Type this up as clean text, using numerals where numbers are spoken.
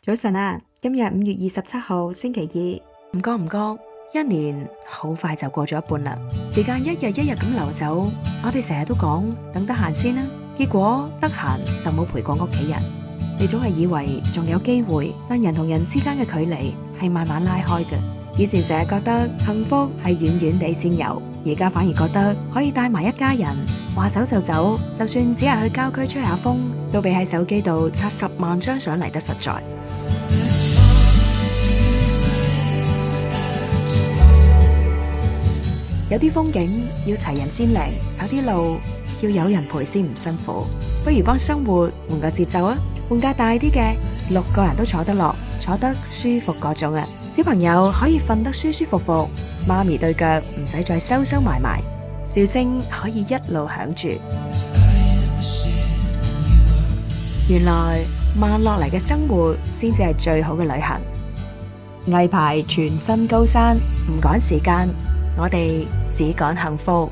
早晨啊，今日5月27號星期二，唔覺，一年好快就過咗一半啦。時間一日一日咁流走，我哋成日都講等得閒先啦，結果得閒就冇陪過屋企人。你總係以為仲有機會，但人同人之間嘅距離係慢慢拉開嘅。以前成日覺得幸福係遠遠地先有，而家反而覺得可以帶埋一家人，話走就走，就算只係去郊區吹下風，都比喺手機度刷10萬張相嚟得實在。有啲風景要齊人先靚，有啲路要有人陪先唔辛苦。不如幫生活換個節奏啊，換架大啲嘅，6個人都坐得落，坐得舒服嗰種啊。小朋友可以瞓得舒舒服服，媽咪對腳唔使再收收埋埋，笑聲可以一路響住。原來慢落嚟嘅生活先至係最好嘅旅行。毅排全身高山，唔趕時間，我哋只趕幸福。